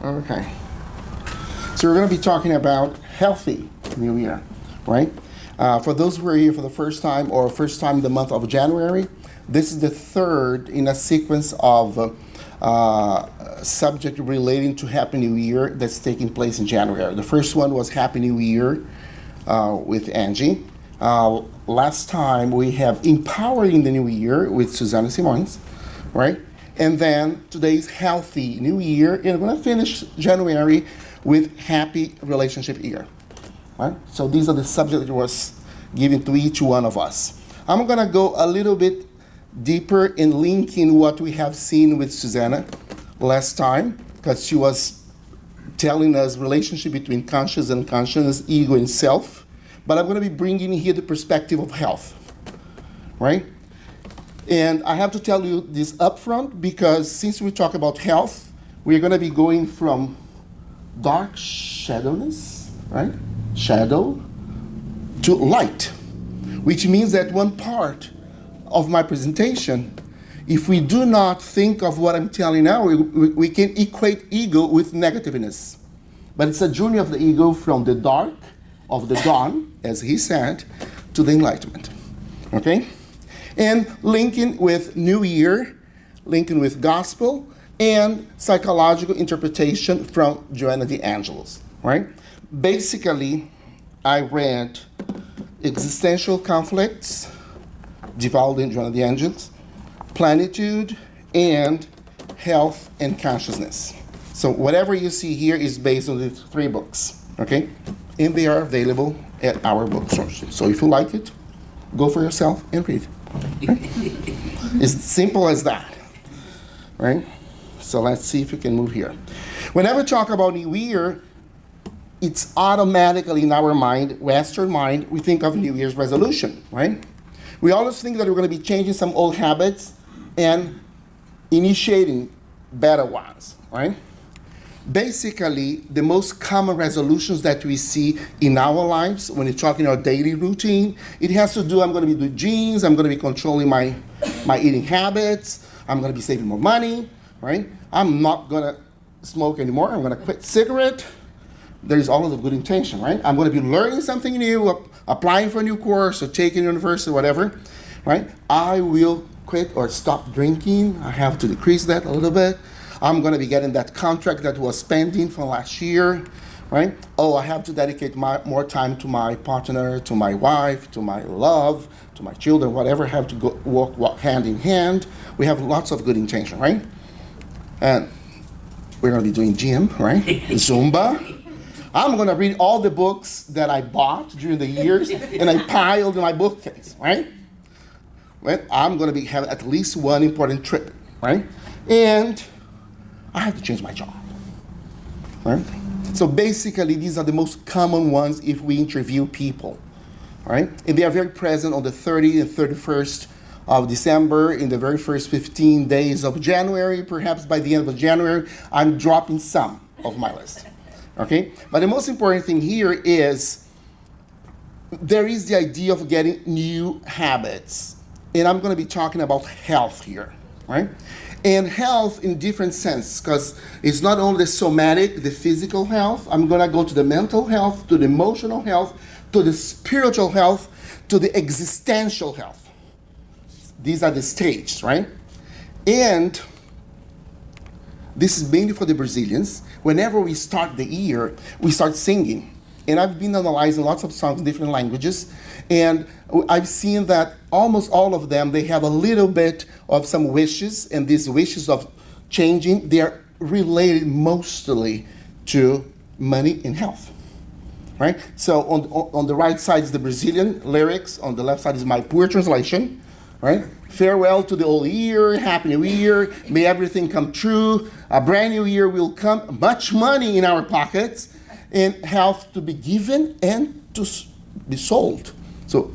Okay. So we're going to be talking about healthy New Year, right? For those who are here for the first time or first time in the month of January, this is the third in a sequence of subject relating to Happy New Year that's taking place in January. The first one was Happy New Year with Angie. Last time we have Empowering the New Year with Susanna Simons, right? And then today's Healthy New Year, and we're going to finish January with Happy Relationship Year, right? So these are the subjects that was given to each one of us. I'm going to go a little bit deeper in linking what we have seen with Susanna last time, because she was telling us relationship between conscious and unconscious, ego and self. But I'm going to be bringing here the perspective of health, right? And I have to tell you this up front because since we talk about health, we're going to be going from dark shadowiness, right? Shadow to light, which means that one part of my presentation, if we do not think of what I'm telling now, we can equate ego with negativeness. But it's a journey of the ego from the dark of the dawn, as he said, to the enlightenment, okay? And linking with New Year, linking with gospel, and psychological interpretation from Joanna de Angelis, right? Basically, I read Existential Conflicts, developed in Joanna de Angelis, Plenitude, and Health and Consciousness. So whatever you see here is based on these three books, okay? And they are available at our bookstores. So if you like it, go for yourself and read. Right? It's simple as that, right? So let's see if we can move here. Whenever we talk about New Year, it's automatically in our mind, Western mind, we think of New Year's resolution, right? We always think that we're going to be changing some old habits and initiating better ones, right? Basically, the most common resolutions that we see in our lives, when we're talking our daily routine, it has to do, I'm going to be doing gyms, I'm going to be controlling my eating habits, I'm going to be saving more money, right? I'm not going to smoke anymore, I'm going to quit cigarette. There's always a good intention, right? I'm going to be learning something new, applying for a new course, or taking university, whatever, right? I will quit or stop drinking. I have to decrease that a little bit. I'm going to be getting that contract that was pending from last year, right? Oh, I have to dedicate more time to my partner, to my wife, to my love, to my children, whatever. I have to go walk hand in hand. We have lots of good intention, right? And we're going to be doing gym, right? Zumba. I'm going to read all the books that I bought during the years and I piled in my bookcase, right? Well, I'm going to be having at least one important trip, right? And I have to change my job, right? So basically, these are the most common ones if we interview people, right? And they are very present on the 30th and 31st of December, in the very first 15 days of January. Perhaps by the end of January, I'm dropping some of my list, okay? But the most important thing here is there is the idea of getting new habits. And I'm going to be talking about health here, right? And health in different sense, because it's not only the somatic, the physical health. I'm going to go to the mental health, to the emotional health, to the spiritual health, to the existential health. These are the stages, right? And this is mainly for the Brazilians. Whenever we start the year, we start singing. And I've been analyzing lots of songs in different languages, and I've seen that almost all of them, they have a little bit of some wishes, and these wishes of changing, they are related mostly to money and health, right? So on the right side is the Brazilian lyrics, on the left side is my poor translation, right? Farewell to the old year, Happy New Year, may everything come true, a brand new year will come, much money in our pockets, and health to be given and to be sold. So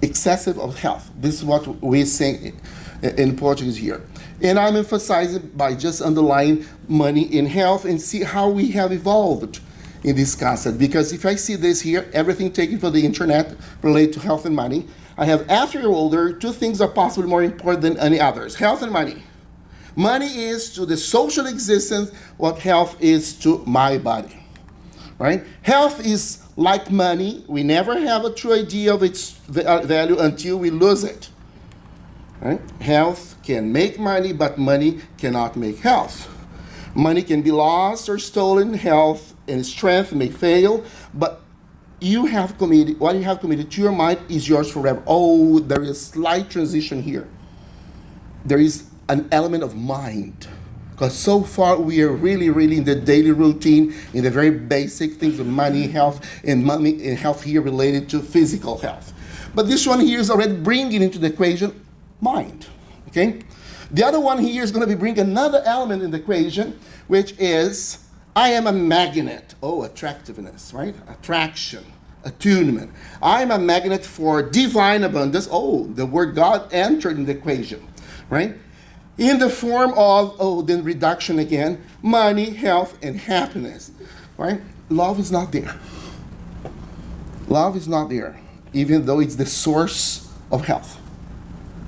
excessive of health. This is what we say in Portuguese here. And I'm emphasizing by just underlying money in health and see how we have evolved in this concept. Because if I see this here, everything taken from the internet related to health and money, I have after you're older, two things are possibly more important than any others, health and money. Money is to the social existence what health is to my body, right? Health is like money. We never have a true idea of its value until we lose it, right? Health can make money, but money cannot make health. Money can be lost or stolen. Health and strength may fail, but what you have committed to your mind is yours forever. Oh, there is a slight transition here. There is an element of mind. Because so far we are really in the daily routine, in the very basic things of money, health, and health here related to physical health. But this one here is already bringing into the equation mind, okay? The other one here is going to be bringing another element in the equation, which is, I am a magnet. Oh, attractiveness, right? Attraction, attunement. I am a magnet for divine abundance. Oh, the word God entered in the equation, right? In the form of, then reduction again, money, health, and happiness, right? Love is not there. Love is not there, even though it's the source of health,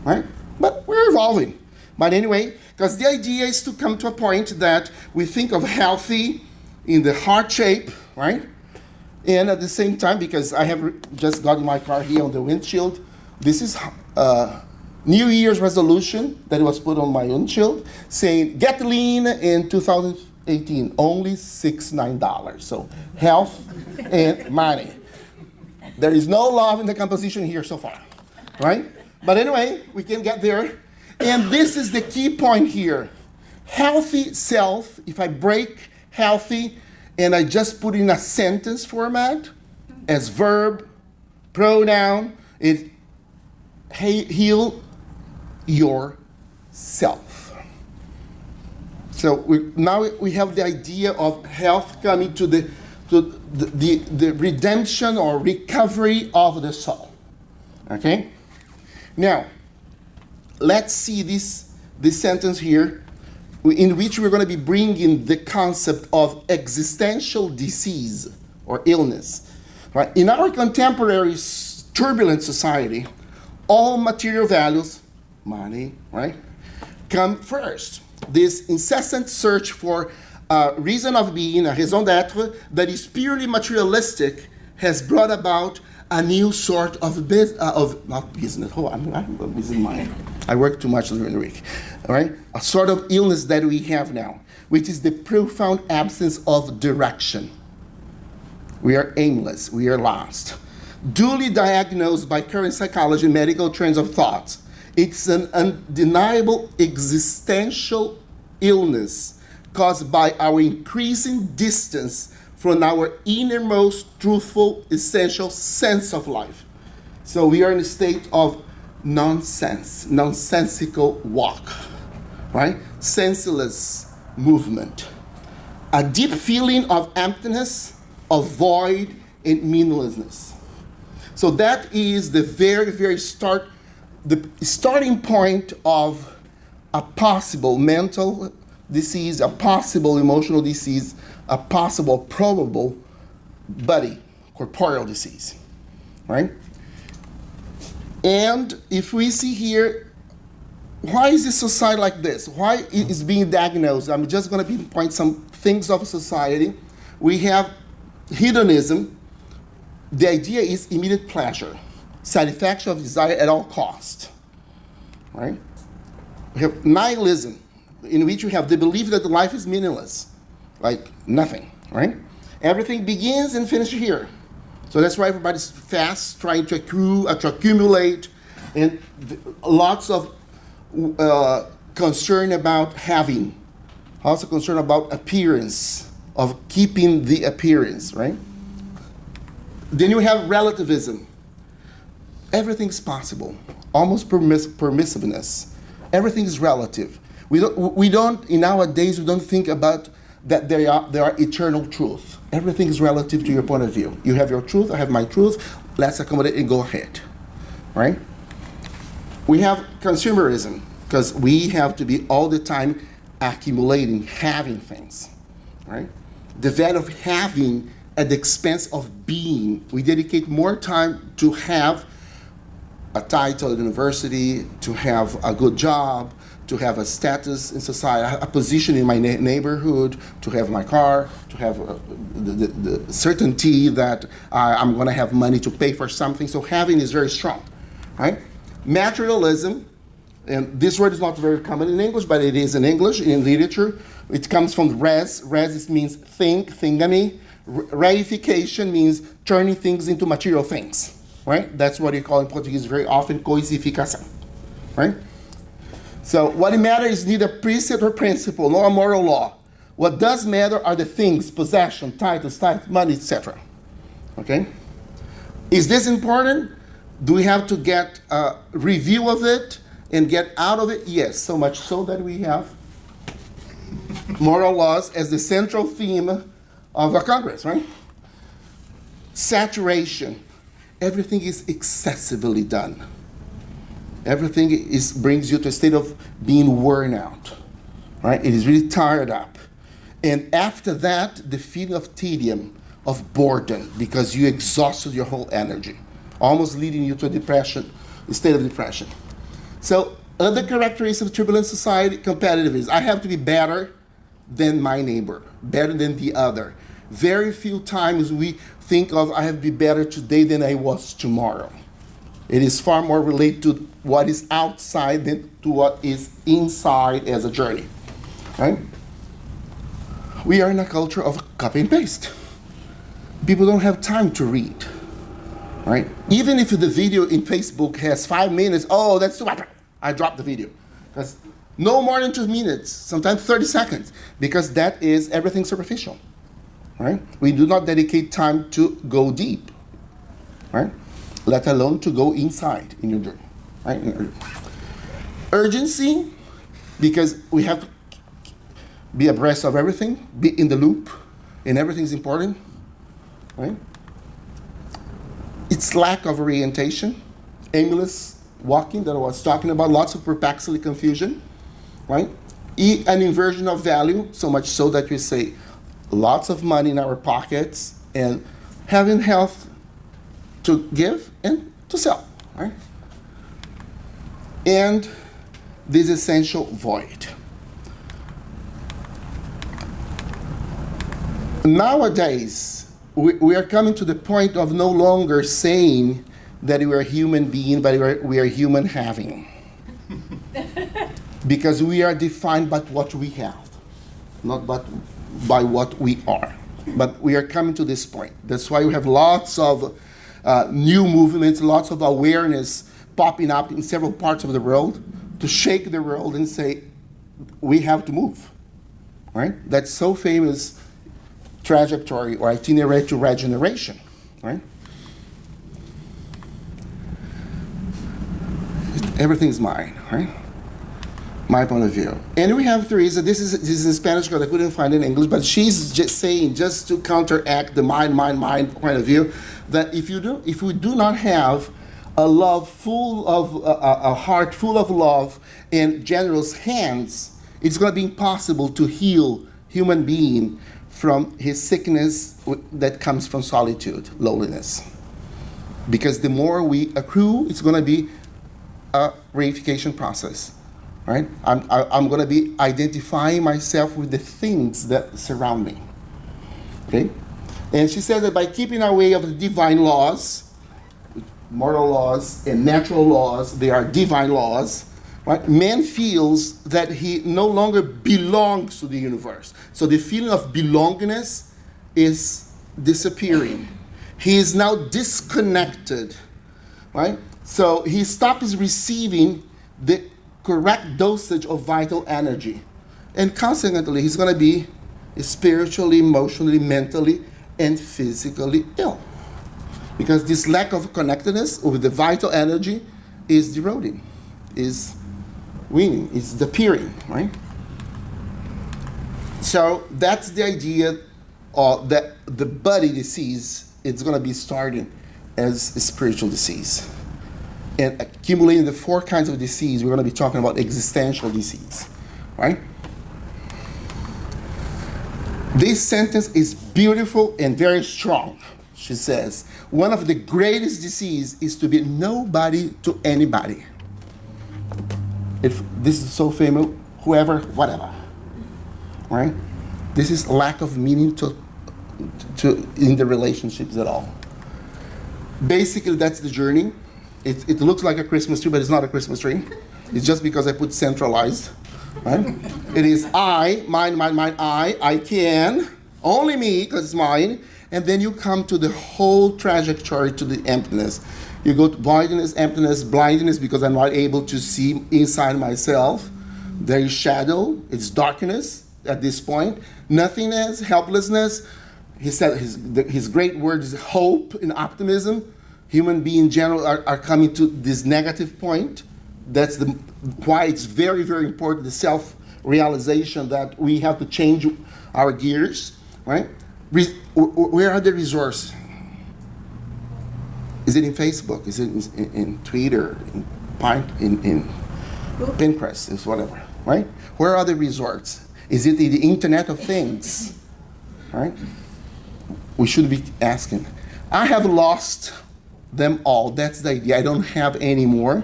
right? But we're evolving. But anyway, because the idea is to come to a point that we think of healthy in the heart shape, right? And at the same time, because I have just got in my car here on the windshield, this is New Year's resolution that was put on my windshield saying, get lean in 2018, only $69. So health and money. There is no love in the composition here so far, right? But anyway, we can get there. And this is the key point here. Healthy self, if I break healthy and I just put in a sentence format as verb, pronoun, it heal yourself. So now we have the idea of health coming to the redemption or recovery of the soul. Okay? Now, let's see this sentence here, in which we're going to be bringing the concept of existential disease or illness. Right? In our contemporary turbulent society, all material values, money, right, come first. This incessant search for a reason of being, a raison d'être, that is purely materialistic has brought about a new sort of not business. Oh, I'm a busy mind. I work too much during the week. All right, a sort of illness that we have now, which is the profound absence of direction. We are aimless. We are lost. Duly diagnosed by current psychology and medical trends of thought, it's an undeniable existential illness caused by our increasing distance from our innermost, truthful, essential sense of life. So we are in a state of nonsensical walk, right? Senseless movement. A deep feeling of emptiness, of void, and meaninglessness. So that is the very the starting point of a possible mental disease, a possible emotional disease, a possible probable corporeal disease, right? And if we see here, why is this society like this? Why is being diagnosed? I'm just going to pinpoint some things of society. We have hedonism. The idea is immediate pleasure, satisfaction of desire at all cost, right? We have nihilism, in which we have the belief that life is meaningless, like nothing, right? Everything begins and finishes here. So that's why everybody's fast, trying to accumulate, and lots of concern about having, also concern about appearance, of keeping the appearance, right? Then you have relativism. Everything's possible, almost permissiveness. Everything is relative. We don't in nowadays we don't think about that there are eternal truth. Everything is relative to your point of view. You have your truth, I have my truth. Let's accommodate and go ahead, right? We have consumerism, because we have to be all the time accumulating, having things, right? The value of having at the expense of being. We dedicate more time to have a title at university, to have a good job, to have a status in society, a position in my neighborhood, to have my car, to have the certainty that I'm going to have money to pay for something. So having is very strong, right? Materialism, and this word is not very common in English, but it is in English, in literature. It comes from res. Res means think, thingamy. Reification means turning things into material things, right? That's what you call in Portuguese very often coisificação, right? So what matters is neither precept or principle, nor a moral law. What does matter are the things, possession, titles, money, etc. Okay? Is this important? Do we have to get a review of it and get out of it? Yes, so much so that we have moral laws as the central theme of a Congress, right? Saturation. Everything is excessively done. Everything brings you to a state of being worn out, right? It is really tired up. And after that, the feeling of tedium, of boredom, because you exhausted your whole energy, almost leading you to a state of depression. So other characteristics of turbulent society, competitiveness. I have to be better than my neighbor, better than the other. Very few times we think of I have to be better today than I was tomorrow. It is far more related to what is outside than to what is inside as a journey, right? We are in a culture of copy and paste. People don't have time to read, right? Even if the video in Facebook has 5 minutes, oh, that's too much. I dropped the video. Because no more than 2 minutes, sometimes 30 seconds, because that is everything superficial, right? We do not dedicate time to go deep, right? Let alone to go inside in your journey, right? Urgency, because we have to be abreast of everything, be in the loop, and everything's important, right? It's lack of orientation, aimless walking that I was talking about, lots of perplexity, confusion, right? An inversion of value, so much so that we say lots of money in our pockets and having health to give and to sell, right? And this essential void. Nowadays, we are coming to the point of no longer saying that we are human being, but we are human having. Because we are defined by what we have, not by what we are. But we are coming to this point. That's why we have lots of new movements, lots of awareness popping up in several parts of the world to shake the world and say, we have to move, right? That so famous trajectory or itinerary to regeneration, right? Everything's mine, right? My point of view. And we have Teresa, this is a Spanish girl I couldn't find in English, but she's just saying, just to counteract the mind point of view, that if we do not have a love full of, a heart full of love and generous hands, it's going to be impossible to heal human being from his sickness that comes from solitude, loneliness. Because the more we accrue, it's going to be a reification process, right? I'm going to be identifying myself with the things that surround me, okay? And she says that by keeping away of the divine laws, moral laws and natural laws, they are divine laws, right? Man feels that he no longer belongs to the universe. So the feeling of belongingness is disappearing. He is now disconnected, right? So he stops receiving the correct dosage of vital energy. And consequently, he's going to be spiritually, emotionally, mentally, and physically ill. Because this lack of connectedness with the vital energy is eroding, is weaning, is disappearing, right? So that's the idea of that the body disease, it's going to be starting as a spiritual disease. And accumulating the 4 kinds of disease, we're going to be talking about existential disease, right? This sentence is beautiful and very strong. she says, one of the greatest diseases is to be nobody to anybody. If this is so famous, whoever, whatever, right? This is lack of meaning to in the relationships at all. Basically, that's the journey. It looks like a Christmas tree, but it's not a Christmas tree. It's just because I put centralized, right? It is I, mine, I can, only me, because it's mine. And then you come to the whole trajectory to the emptiness. You go to voidness, emptiness, blindness, because I'm not able to see inside myself. There is shadow, it's darkness at this point. Nothingness, helplessness. He said his great word is hope and optimism. Human beings in general are coming to this negative point. That's why it's very, very important, the self-realization that we have to change our gears, right? Where are the resources? Is it in Facebook? Is it in Twitter? In Pinterest? Is whatever, right? Where are the resorts? Is it in the Internet of Things, right? We should be asking. I have lost them all. That's the idea. I don't have any more.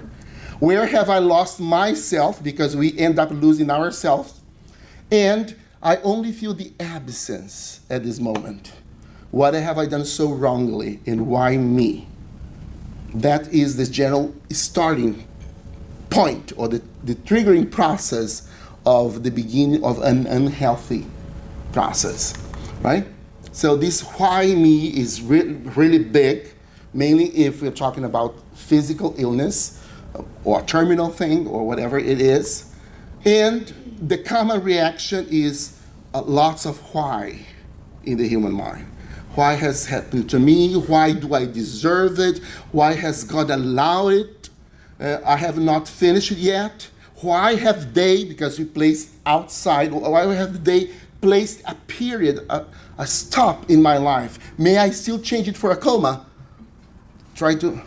Where have I lost myself? Because we end up losing ourselves. And I only feel the absence at this moment. What have I done so wrongly, and why me? That is the general starting point, or the triggering process of the beginning of an unhealthy process, right? So this why me is really big, mainly if we're talking about physical illness or a terminal thing or whatever it is. And the common reaction is lots of why in the human mind. Why has happened to me? Why do I deserve it? Why has God allowed it? I have not finished it yet. Why have they, because we place outside, why have they placed a period, a stop in my life? May I still change it for a comma? Try to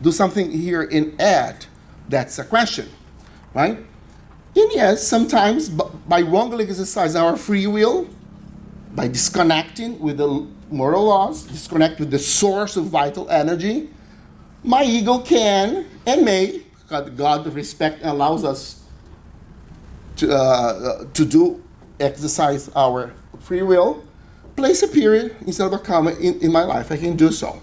do something here and add. That's a question, right? And yes, sometimes by wrongly exercising our free will, by disconnecting with the moral laws, disconnect with the source of vital energy, my ego can and may, God respect and allows us to exercise our free will, place a period instead of a comma in my life. I can do so.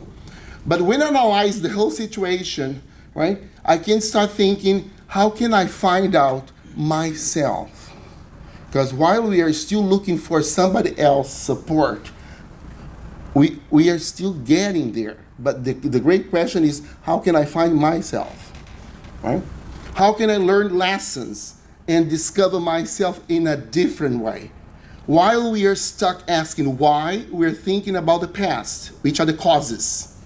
But when I analyze the whole situation, right, I can start thinking, how can I find out myself? Because while we are still looking for somebody else's support, we are still getting there. But the great question is, how can I find myself? Right? How can I learn lessons and discover myself in a different way? While we are stuck asking why, we're thinking about the past, which are the causes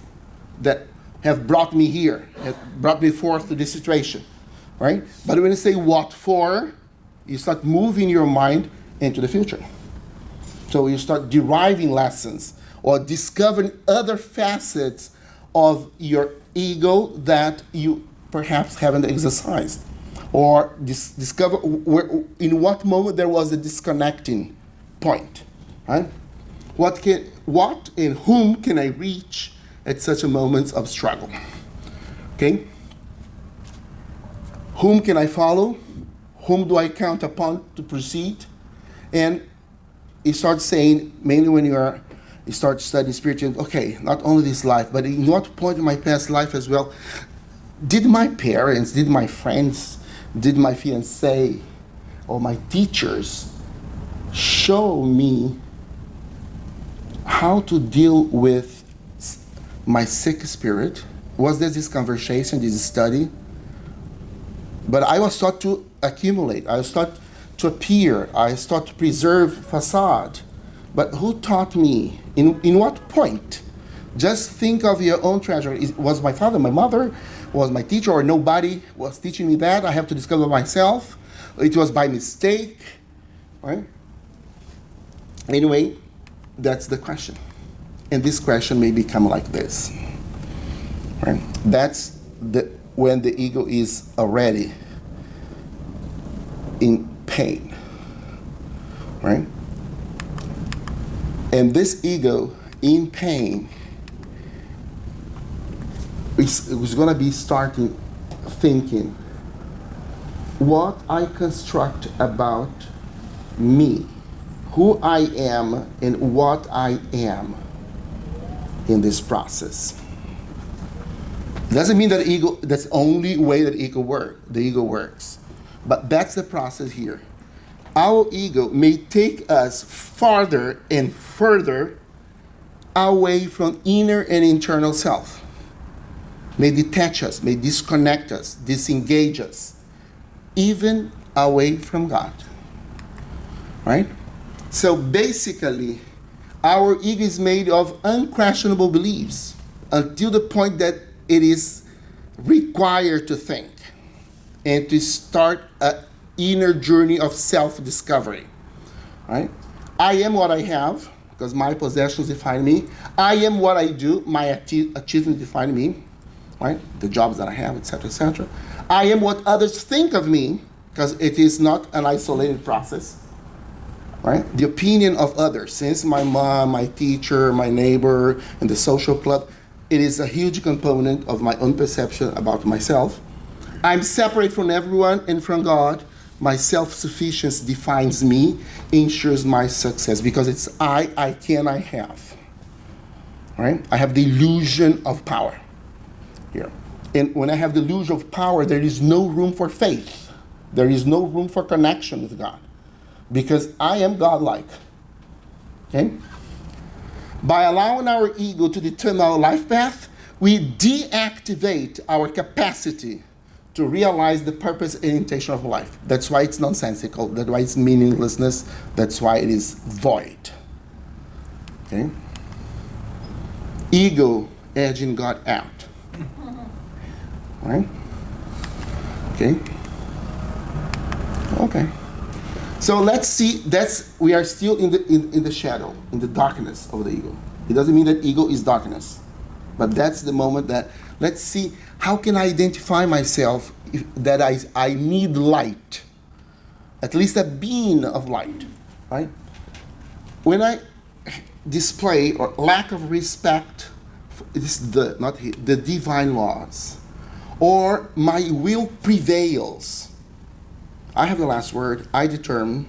that have brought me here, have brought me forth to this situation, right? But when you say what for, you start moving your mind into the future. So you start deriving lessons or discovering other facets of your ego that you perhaps haven't exercised, or discover in what moment there was a disconnecting point, right? What and whom can I reach at such a moment of struggle? Okay? Whom can I follow? Whom do I count upon to proceed? And you start saying, mainly when you start studying spirituality, okay, not only this life, but in what point in my past life as well, did my parents, did my friends, did my fiancé, or my teachers show me how to deal with my sick spirit? Was there this conversation, this study? But I was taught to accumulate. I was taught to appear. I was taught to preserve facade. But who taught me? In what point? Just think of your own treasure. Was my father, my mother, was my teacher, or nobody was teaching me that? I have to discover myself. It was by mistake, right? Anyway, that's the question. And this question may become like this, right? That's when the ego is already in pain, right? And this ego in pain it's going to be starting thinking what I construct about me, who I am, and what I am in this process. Doesn't mean that ego, that's the only way that the ego works. But that's the process here. Our ego may take us farther and further away from inner and internal self. May detach us, may disconnect us, disengage us, even away from God. Right? So basically, our ego is made of unquestionable beliefs until the point that it is required to think and to start an inner journey of self-discovery. Right? I am what I have, because my possessions define me. I am what I do, my achievements define me. Right? The jobs that I have, etc., etc. I am what others think of me, because it is not an isolated process. Right? The opinion of others, since my mom, my teacher, my neighbor, and the social club, it is a huge component of my own perception about myself. I'm separate from everyone and from God. My self-sufficiency defines me, ensures my success, because it's I can, I have. Right? I have the illusion of power here. And when I have the illusion of power, there is no room for faith. There is no room for connection with God, because I am godlike. Okay? By allowing our ego to determine our life path, we deactivate our capacity to realize the purpose and intention of life. That's why it's nonsensical. That's why it's meaninglessness. That's why it is void. Okay? Ego edging God out. Right? Okay? Okay. So let's see, we are still in the shadow, in the darkness of the ego. It doesn't mean that ego is darkness. But that's the moment that, let's see, how can I identify myself that I need light? At least a being of light, right? When I display or lack of respect, the divine laws, or my will prevails, I have the last word. I determine.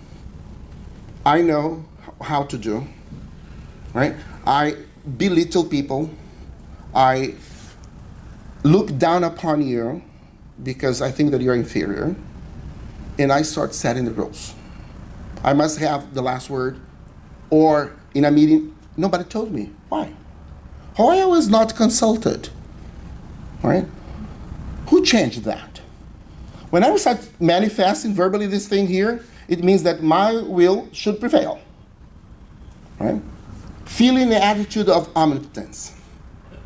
I know how to do. Right? I belittle people. I look down upon you because I think that you're inferior. And I start setting the rules. I must have the last word. Or in a meeting, nobody told me. Why? Why I was not consulted? Right? Who changed that? When I start manifesting verbally this thing here, it means that my will should prevail. Right? Feeling the attitude of omnipotence.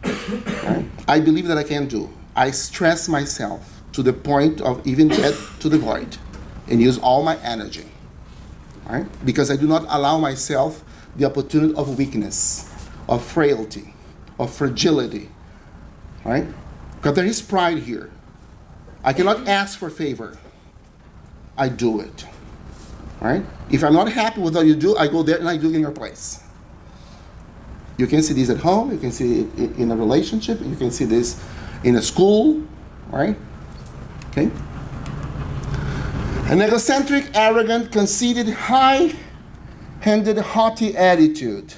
Right? I believe that I can do. I stress myself to the point of even get to the void and use all my energy. Right? Because I do not allow myself the opportunity of weakness, of frailty, of fragility. Right? Because there is pride here. I cannot ask for favor. I do it. Right? If I'm not happy with what you do, I go there and I do it in your place. You can see this at home. You can see it in a relationship. You can see this in a school. Right? Okay? An egocentric, arrogant, conceited, high-handed, haughty attitude.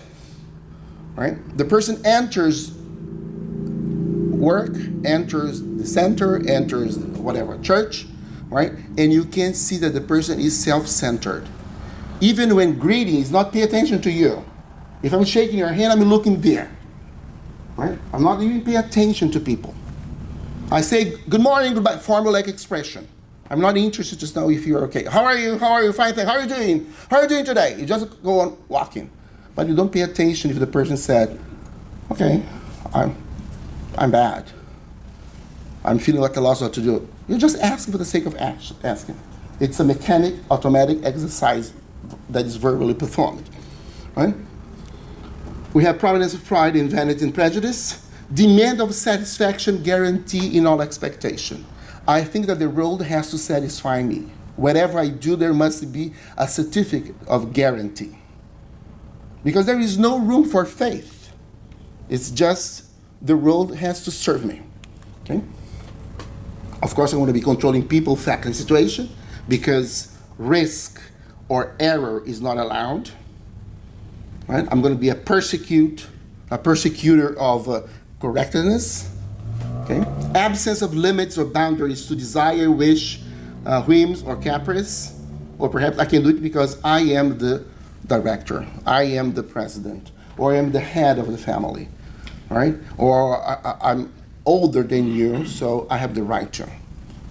Right? The person enters work, enters the center, enters whatever, church, right? And you can see that the person is self-centered. Even when greeting, he's not paying attention to you. If I'm shaking your hand, I'm looking there, right? I'm not even paying attention to people. I say, good morning, goodbye, formal-like expression. I'm not interested to know if you're okay. How are you? How are you? Fine, thanks. How are you doing? How are you doing today? You just go on walking. But you don't pay attention if the person said, okay, I'm bad. I'm feeling like I lost what to do. You're just asking for the sake of asking. It's a mechanic, automatic exercise that is verbally performed. Right? We have prominence of pride in vanity and prejudice, demand of satisfaction, guarantee in all expectation. I think that the world has to satisfy me. Whatever I do, there must be a certificate of guarantee. Because there is no room for faith. It's just the world has to serve me. Okay? Of course, I want to be controlling people, fact, and situation because risk or error is not allowed. Right? I'm going to be a persecutor of correctness. Okay? Absence of limits or boundaries to desire, wish, whims, or caprice. Or perhaps I can do it because I am the director, I am the president, or I am the head of the family. Right? Or I'm older than you, so I have the right to.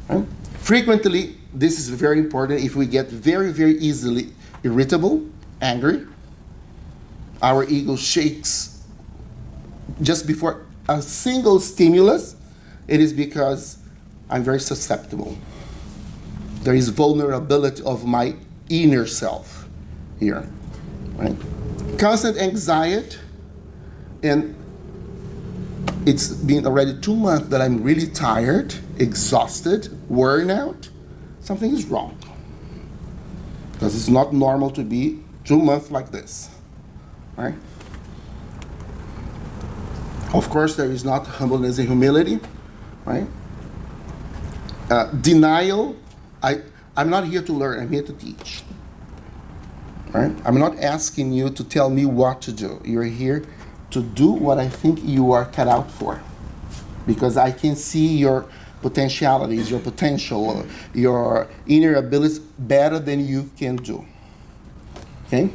Right? Frequently, this is very important. If we get very, very easily irritable, angry, our ego shakes just before a single stimulus, it is because I'm very susceptible. There is vulnerability of my inner self here. Right? Constant anxiety, and it's been already 2 months that I'm really tired, exhausted, worn out. Something is wrong. Because it's not normal to be 2 months like this. Right? Of course, there is not humbleness and humility. Right? Denial. I'm not here to learn, I'm here to teach. Right? I'm not asking you to tell me what to do. You're here to do what I think you are cut out for. Because I can see your potentialities, your potential, your inner abilities better than you can do. Okay?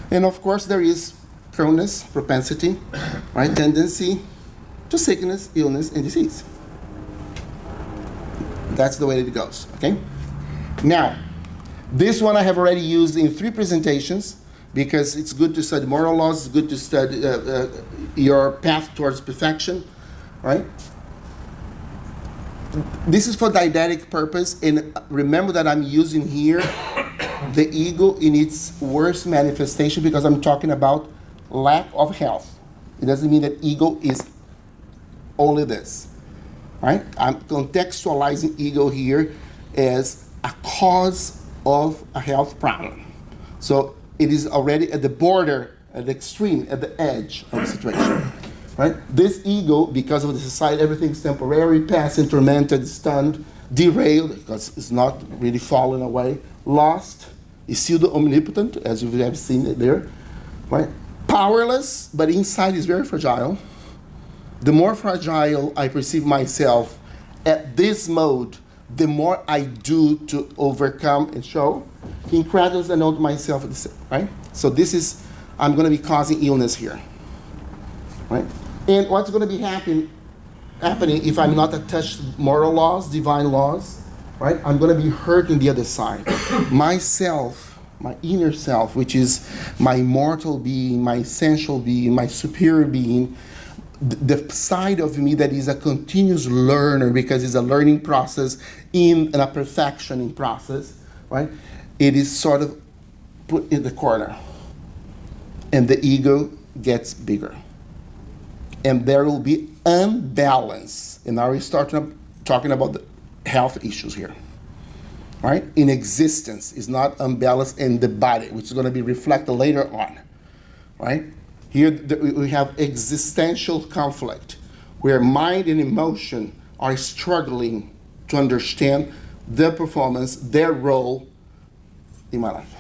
And of course there is proneness, propensity, right? Tendency to sickness, illness, and disease. That's the way it goes, okay? Now, this one I have already used in 3 presentations because it's good to study moral laws, it's good to study your path towards perfection, right? This is for didactic purpose, and remember that I'm using here the ego in its worst manifestation because I'm talking about lack of health. It doesn't mean that ego is only this, right? I'm contextualizing ego here as a cause of a health problem. So it is already at the border, at the extreme, at the edge of the situation. Right? This ego, because of the society, everything's temporary, passing, tormented, stunned, derailed, because it's not really fallen away, lost, is still the omnipotent, as you have seen it there. Right? Powerless, but inside is very fragile. The more fragile I perceive myself at this mode, the more I do to overcome and show. Incredulous, I know to myself, right? So this is, I'm going to be causing illness here. Right? And what's going to be happening if I'm not attached to moral laws, divine laws, right? I'm going to be hurting the other side. Myself, my inner self, which is my mortal being, my essential being, my superior being, the side of me that is a continuous learner because it's a learning process in a perfectioning process, right? It is sort of put in the corner. And the ego gets bigger. And there will be unbalance. And now we start talking about the health issues here. Right? In existence is not unbalanced in the body, which is going to be reflected later on. Right? Here we have existential conflict, where mind and emotion are struggling to understand their performance, their role in my life.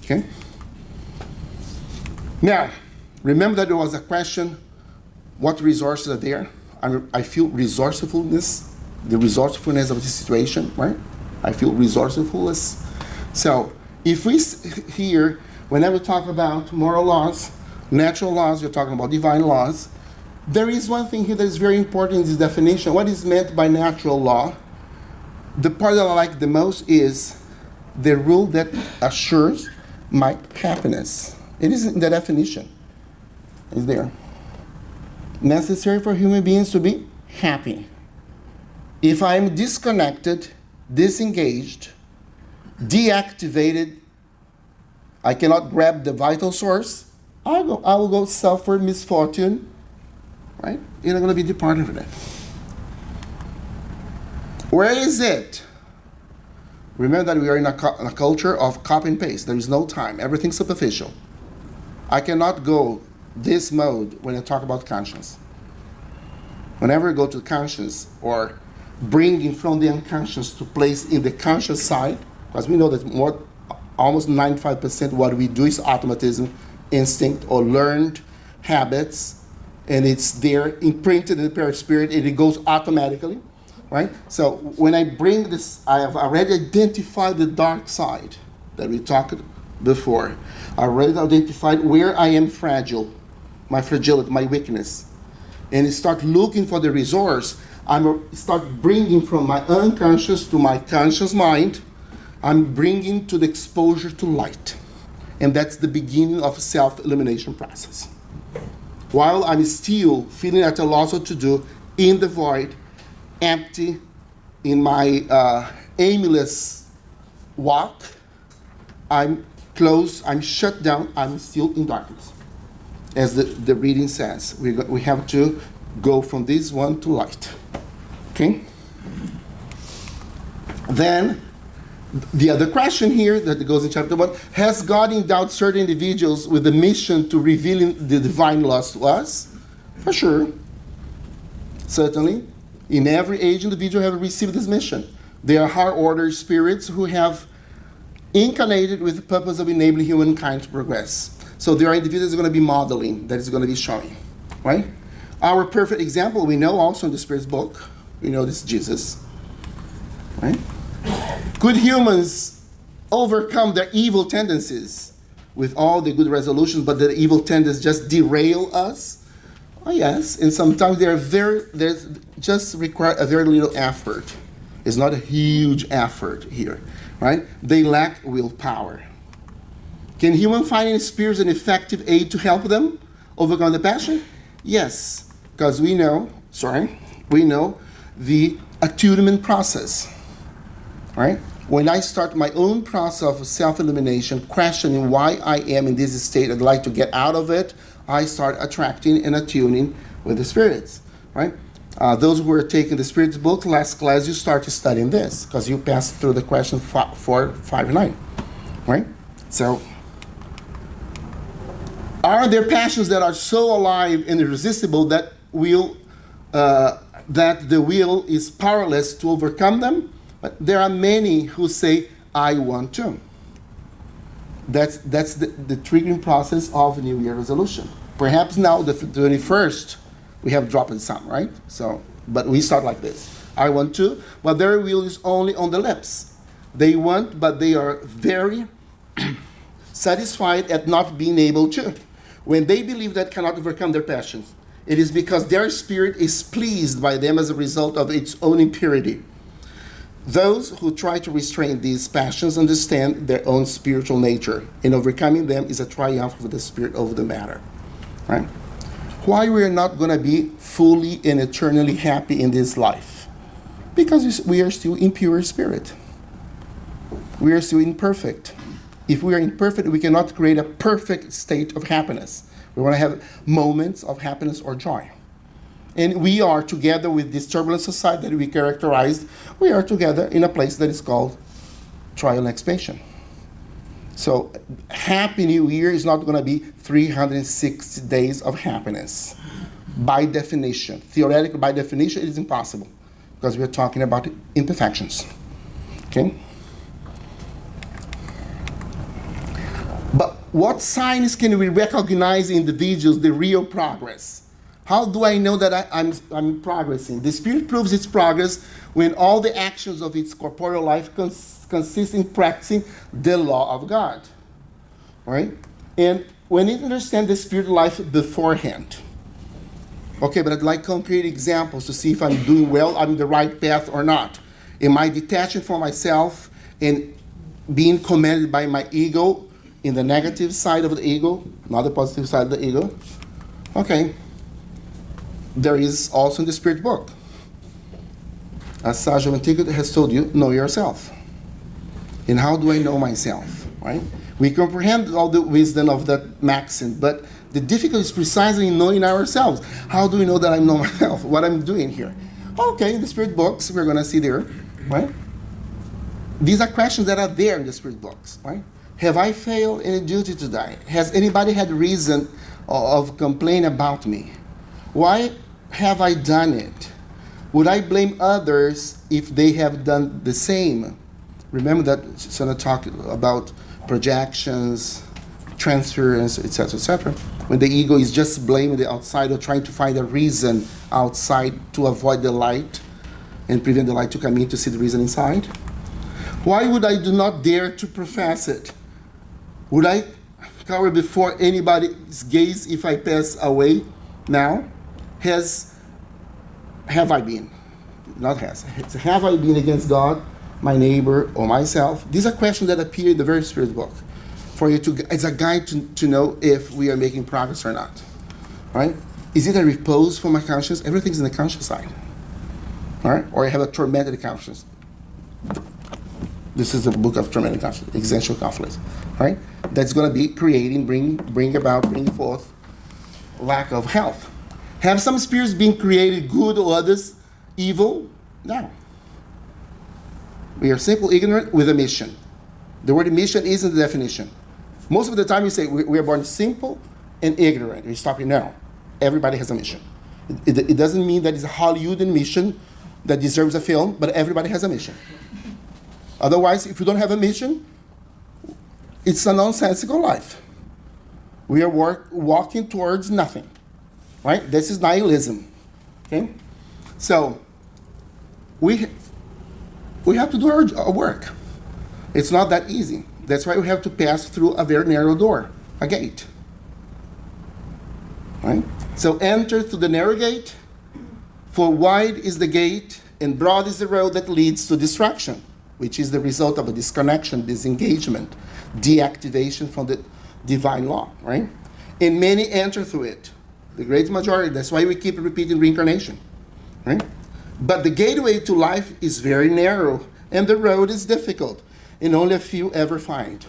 Okay? Now, remember that there was a question, what resources are there? I feel resourcefulness, the resourcefulness of the situation, right? I feel resourcefulness. So, if we here, whenever we talk about moral laws, natural laws, we're talking about divine laws, there is one thing here that is very important in this definition. What is meant by natural law? The part that I like the most is the rule that assures my happiness. It is in the definition. It's there. Necessary for human beings to be happy. If I'm disconnected, disengaged, deactivated, I cannot grab the vital source, I will go suffer misfortune, right? You're not going to be departed from that. Where is it? Remember that we are in a culture of copy and paste. There is no time. Everything's superficial. I cannot go this mode when I talk about conscience. Whenever we go to conscious or bringing from the unconscious to place in the conscious side, because we know that almost 95% what we do is automatism, instinct, or learned habits, and it's there imprinted in the perispirit, and it goes automatically, right? So when I bring this, I have already identified the dark side that we talked before. I already identified where I am fragile, my fragility, my weakness, and start looking for the resource. Start bringing from my unconscious to my conscious mind. I'm bringing to the exposure to light. And that's the beginning of a self-elimination process. While I'm still feeling at a loss what to do, in the void, empty, in my aimless walk, I'm closed, I'm shut down, I'm still in darkness. As the reading says, we have to go from this one to light. Okay? Then, the other question here that goes in chapter 1, has God endowed certain individuals with the mission to revealing the divine laws to us? For sure. Certainly. In every age, individuals have received this mission. They are higher-order spirits who have incarnated with the purpose of enabling humankind to progress. So there are individuals that are going to be modeling, that is going to be showing, right? Our perfect example, we know also in the Spirit's book, we know this is Jesus, right? Could humans overcome their evil tendencies with all the good resolutions, but the evil tendencies just derail us? Oh, yes, and sometimes they just require a very little effort. It's not a huge effort here, right? They lack willpower. Can humans find in spirits an effective aid to help them overcome the passion? Yes, because we know the attunement process, right? When I start my own process of self-elimination, questioning why I am in this state, I'd like to get out of it, I start attracting and attuning with the spirits, right? Those who are taking the Spirit's book, last class, you start studying this, because you passed through the question 4, 5, and 9, right? So, are there passions that are so alive and irresistible that the will is powerless to overcome them? But there are many who say, I want to. That's the triggering process of New Year resolution. Perhaps now, the 21st, we have dropped some, right? So, but we start like this. I want to, but their will is only on the lips. They want, but they are very satisfied at not being able to. When they believe that cannot overcome their passions, it is because their spirit is pleased by them as a result of its own impurity. Those who try to restrain these passions understand their own spiritual nature, and overcoming them is a triumph of the spirit over the matter. Right? Why we are not going to be fully and eternally happy in this life? Because we are still impure spirit. We are still imperfect. If we are imperfect, we cannot create a perfect state of happiness. We want to have moments of happiness or joy. And we are together with this turbulent society that we characterized, we are together in a place that is called trial and expansion. So Happy New Year is not going to be 360 days of happiness. By definition. Theoretically, by definition, it is impossible. Because we are talking about imperfections. Okay? But what signs can we recognize in individuals the real progress? How do I know that I'm progressing? The Spirit proves its progress when all the actions of its corporeal life consist in practicing the law of God. Right? And when it understands the Spirit life beforehand. Okay, but I'd like concrete examples to see if I'm doing well, I'm in the right path or not. Am I detaching from myself and being commanded by my ego in the negative side of the ego, not the positive side of the ego? Okay. There is also in the Spirit book. As Sage of Antiquity has told you, know yourself. And how do I know myself, right? We comprehend all the wisdom of that maxim, but the difficulty is precisely in knowing ourselves. How do we know that I know myself, what I'm doing here? Okay, in the Spirit books, we're going to see there, right? These are questions that are there in the Spirit books, right? Have I failed in a duty today? Has anybody had reason of complaint about me? Why have I done it? Would I blame others if they have done the same? Remember that Sana talked about projections, transference, etc., etc. When the ego is just blaming the outside or trying to find a reason outside to avoid the light and prevent the light to come in to see the reason inside. Why would I do not dare to profess it? Would I cower before anybody's gaze if I pass away now? Have I been? Not has. Have I been against God, my neighbor, or myself? These are questions that appear in the very Spirit book for you to, as a guide to know if we are making progress or not. Right? Is it a repose for my conscience? Everything's in the conscious side. All right? Or I have a tormented conscience. This is the book of tormented conscience, Existential Conflict. Right? That's going to be creating, bring forth lack of health. Have some spirits been created good or others evil? No. We are simply ignorant with a mission. The word mission isn't the definition. Most of the time you say we are born simple and ignorant. We stop here now. Everybody has a mission. It doesn't mean that it's a Hollywooden mission that deserves a film, but everybody has a mission. Otherwise, if you don't have a mission, it's a nonsensical life. We are walking towards nothing. Right? This is nihilism. Okay? So, we have to do our work. It's not that easy. That's why we have to pass through a very narrow door, a gate. Right? So enter through the narrow gate, for wide is the gate, and broad is the road that leads to destruction, which is the result of a disconnection, disengagement, deactivation from the divine law, right? And many enter through it. The great majority, that's why we keep repeating reincarnation, right? But the gateway to life is very narrow, and the road is difficult, and only a few ever find.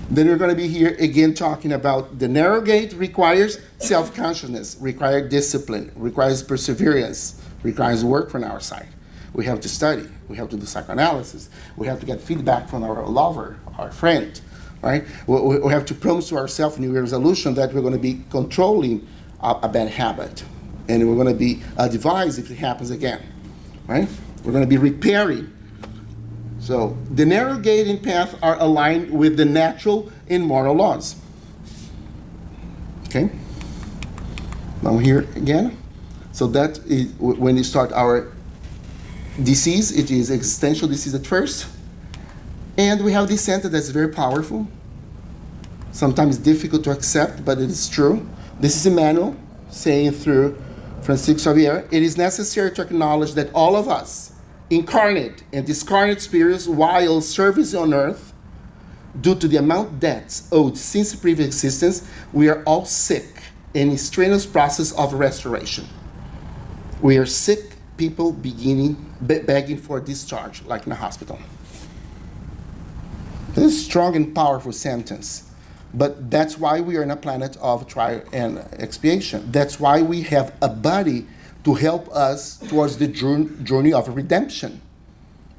Then we're going to be here again talking about the narrow gate requires self-consciousness, requires discipline, requires perseverance, requires work from our side. We have to study. We have to do psychoanalysis. We have to get feedback from our lover, our friend, right? We have to promise to ourselves New Year resolution that we're going to be controlling a bad habit. And we're going to be advised if it happens again, right? We're going to be repairing. So the narrow gate and path are aligned with the natural and moral laws. Okay? Now here again. So that is when you start our disease, it is existential disease at first. And we have this sentence that's very powerful. Sometimes difficult to accept, but it is true. This is Emmanuel saying through Francisco Xavier, it is necessary to acknowledge that all of us, incarnate and discarnate spirits, while service on earth, due to the amount of debts owed since previous existence, we are all sick in a strenuous process of restoration. We are sick people begging for discharge, like in a hospital. This is a strong and powerful sentence. But that's why we are in a planet of trial and expiation. That's why we have a body to help us towards the journey of redemption.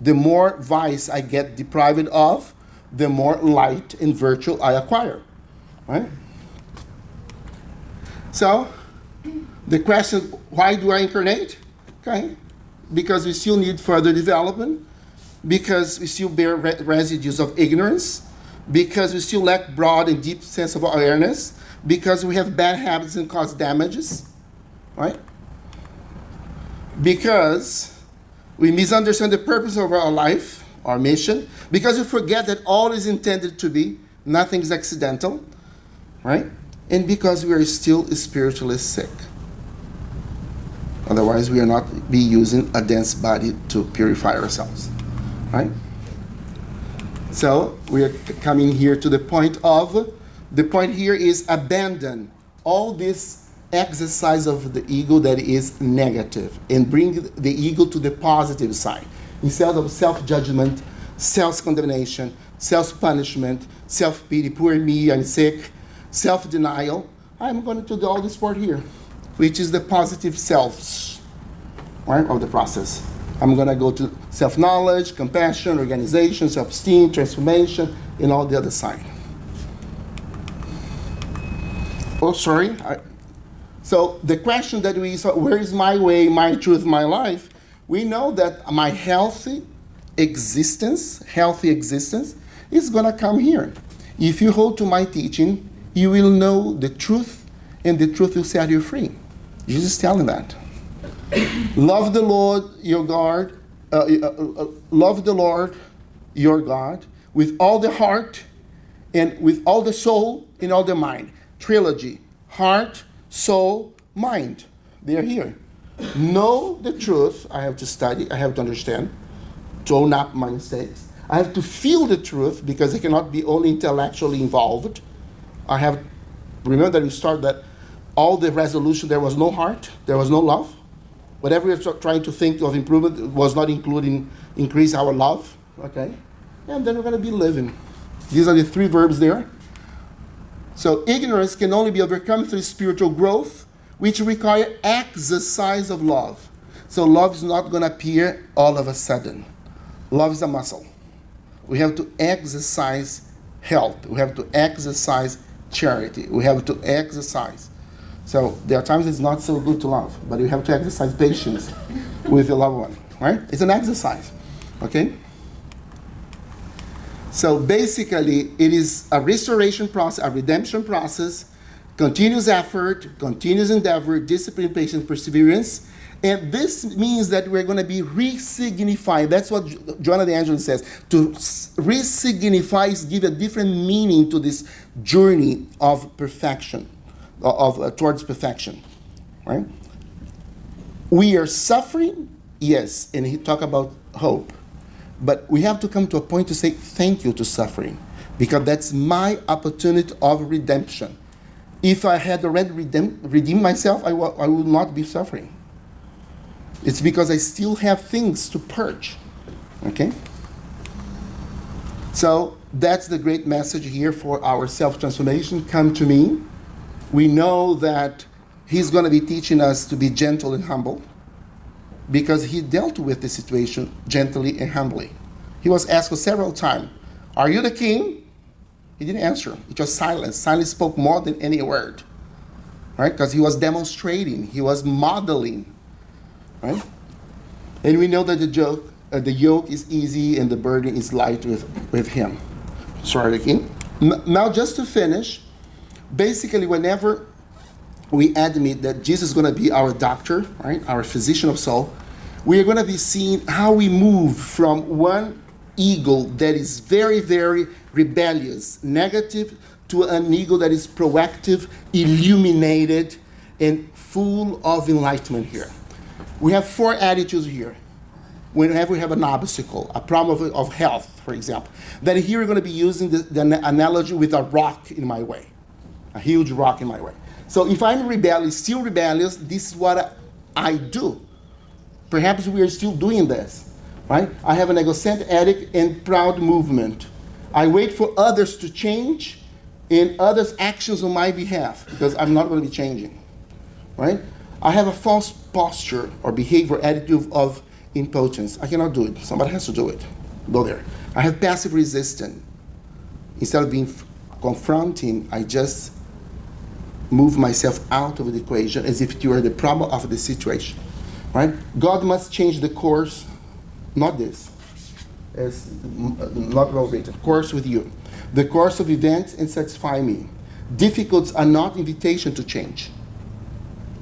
The more vice I get deprived of, the more light and virtue I acquire. Right? So, the question, why do I incarnate? Okay, because we still need further development, because we still bear residues of ignorance, because we still lack broad and deep sense of awareness, because we have bad habits and cause damages, right? Because we misunderstand the purpose of our life, our mission, because we forget that all is intended to be, nothing is accidental, right? And because we are still spiritually sick. Otherwise, we are not be using a dense body to purify ourselves, right? So we are coming here to the point here is abandon all this exercise of the ego that is negative and bring the ego to the positive side. Instead of self-judgment, self-condemnation, self-punishment, self-pity, poor me, I'm sick, self-denial, I'm going to do all this part here, which is the positive selves, right, of the process. I'm going to go to self-knowledge, compassion, organization, self-esteem, transformation, and all the other side. Oh, sorry. So the question that where is my way, my truth, my life? We know that my healthy existence is going to come here. If you hold to my teaching, you will know the truth, and the truth will set you free. Jesus is telling that. Love the Lord your God. Love the Lord your God with all the heart and with all the soul and all the mind. Trilogy: heart, soul, mind. They are here. Know the truth. I have to study. I have to understand. To own up my mistakes. I have to feel the truth because I cannot be only intellectually involved. Remember that we started that all the resolution, there was no heart, there was no love. Whatever we're trying to think of improvement was not increase our love, okay? And then we're going to be living. These are the three verbs there. So ignorance can only be overcome through spiritual growth, which require exercise of love. So love is not going to appear all of a sudden. Love is a muscle. We have to exercise help. We have to exercise charity. We have to exercise. So there are times it's not so good to love, but you have to exercise patience with your loved one, right? It's an exercise, okay? So basically, it is a restoration process, a redemption process, continuous effort, continuous endeavor, discipline, patience, perseverance. And this means that we're going to be re-signified. That's what Joanna de Angelo says. To re-signify is give a different meaning to this journey of perfection, towards perfection, right? We are suffering, yes, and he talked about hope. But we have to come to a point to say thank you to suffering, because that's my opportunity of redemption. If I had already redeemed myself, I would not be suffering. It's because I still have things to purge, okay? So that's the great message here for our self-transformation. Come to me. We know that he's going to be teaching us to be gentle and humble because he dealt with the situation gently and humbly. He was asked several times, are you the king? He didn't answer. It was silence. Silence spoke more than any word, right? Because he was demonstrating. He was modeling. Right? And we know that the yoke is easy and the burden is light with him. Sorry, King. Now, just to finish, basically, whenever we admit that Jesus is going to be our doctor, right, our physician of soul, we are going to be seeing how we move from one ego that is very, very rebellious, negative, to an ego that is proactive, illuminated, and full of enlightenment here. We have four attitudes here. Whenever we have an obstacle, a problem of health, for example, then here we're going to be using the analogy with a rock in my way, a huge rock in my way. So if I'm rebellious, still rebellious, this is what I do. Perhaps we are still doing this, right? I have an egocentric and proud movement. I wait for others to change and others' actions on my behalf because I'm not going to be changing, right? I have a false posture or behavior, attitude of impotence. I cannot do it. Somebody has to do it. Go there. I have passive resistance. Instead of being confronting, I just move myself out of the equation as if it were the problem of the situation. Right? God must change the course, not this. It's not well written. Course with you. The course of events and satisfy me. Difficulties are not invitation to change.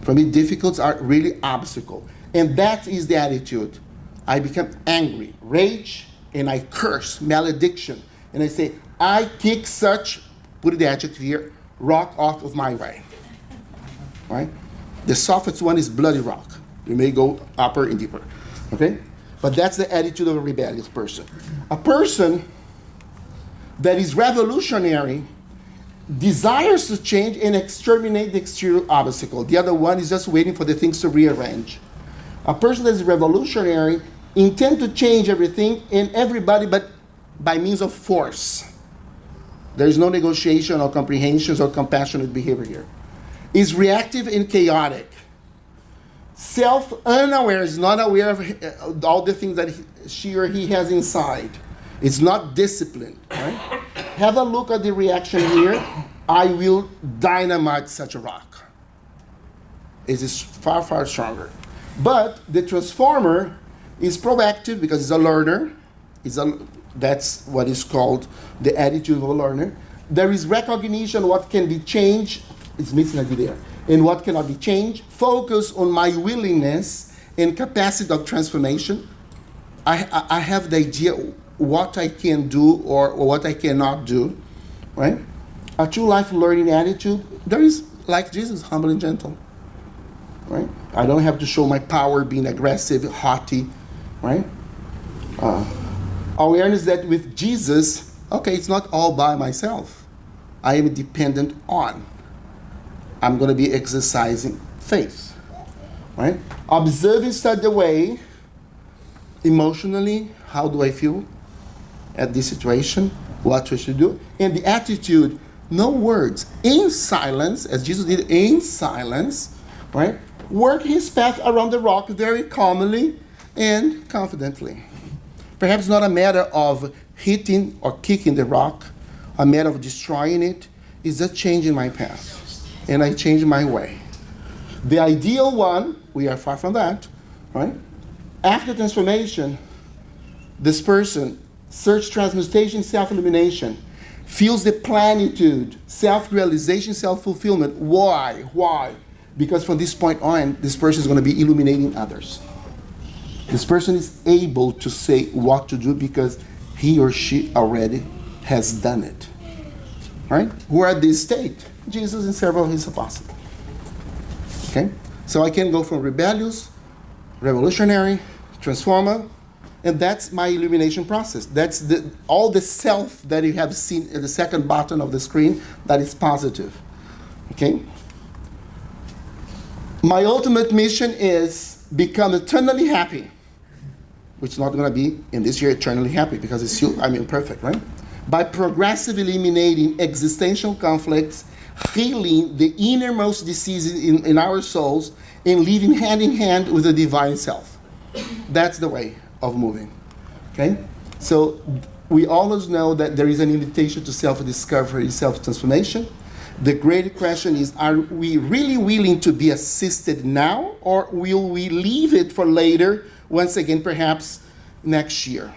For me, difficulties are really obstacle. And that is the attitude. I become angry, rage, and I curse, malediction. And I say, I kick such, put the adjective here, rock off of my way. Right? The softest one is bloody rock. You may go upper and deeper. Okay? But that's the attitude of a rebellious person. A person that is revolutionary desires to change and exterminate the exterior obstacle. The other one is just waiting for the things to rearrange. A person that is revolutionary intends to change everything and everybody, but by means of force. There is no negotiation or comprehension or compassionate behavior here. Is reactive and chaotic. Self-unaware, is not aware of all the things that she or he has inside. It's not disciplined. Right? Have a look at the reaction here. I will dynamite such a rock. It is far, far stronger. But the transformer is proactive because it's a learner. That's what is called the attitude of a learner. There is recognition what can be changed. It's missing a D there. And what cannot be changed. Focus on my willingness and capacity of transformation. I have the idea what I can do or what I cannot do, right? A true life learning attitude, there is, like Jesus, humble and gentle, right? I don't have to show my power being aggressive, haughty, right? Awareness that with Jesus, okay, it's not all by myself. I am dependent on. I'm going to be exercising faith, right? Observe and study the way, emotionally, how do I feel at this situation, what we should do, and the attitude, no words, in silence, as Jesus did in silence, right? Work his path around the rock very calmly and confidently. Perhaps not a matter of hitting or kicking the rock, a matter of destroying it, is just changing my path, and I change my way. The ideal one, we are far from that, right? After transformation, this person search transmutation, self-illumination, feels the plenitude, self-realization, self-fulfillment. Why? Why? Because from this point on, this person is going to be illuminating others. This person is able to say what to do because he or she already has done it. Right? Who are at this state? Jesus and several of his apostles. Okay? So I can go from rebellious, revolutionary, transformer, and that's my illumination process. That's all the self that you have seen at the second button of the screen that is positive. Okay? My ultimate mission is become eternally happy, which is not going to be in this year eternally happy because it's still, I'm imperfect, right? By progressively eliminating existential conflicts, healing the innermost diseases in our souls, and living hand in hand with the divine self. That's the way of moving. Okay? So we always know that there is an invitation to self-discovery, self-transformation. The great question is, are we really willing to be assisted now, or will we leave it for later, once again, perhaps next year,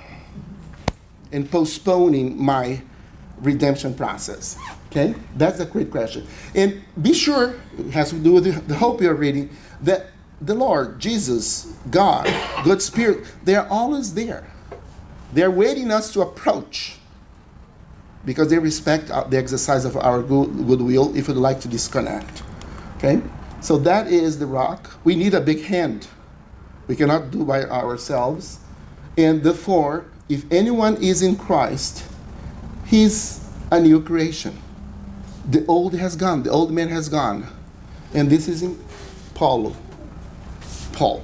and postponing my redemption process? Okay? That's a great question. And be sure, it has to do with the hope you're reading, that the Lord, Jesus, God, Good Spirit, they're always there. They're waiting us to approach because they respect the exercise of our goodwill if we'd like to disconnect. Okay? So that is the rock. We need a big hand. We cannot do by ourselves. And therefore, if anyone is in Christ, he's a new creation. The old has gone. The old man has gone. And this is in Paul,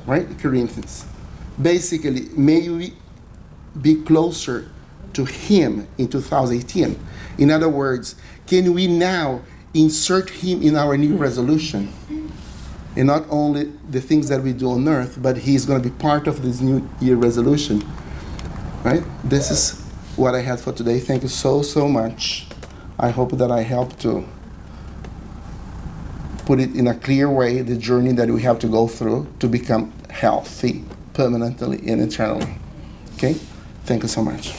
right? Corinthians. Basically, may we be closer to him in 2018. In other words, can we now insert him in our new resolution? And not only the things that we do on earth, but he's going to be part of this new year resolution. Right? This is what I had for today. Thank you so, so much. I hope that I helped to put it in a clear way, the journey that we have to go through to become healthy permanently and eternally. Okay? Thank you so much.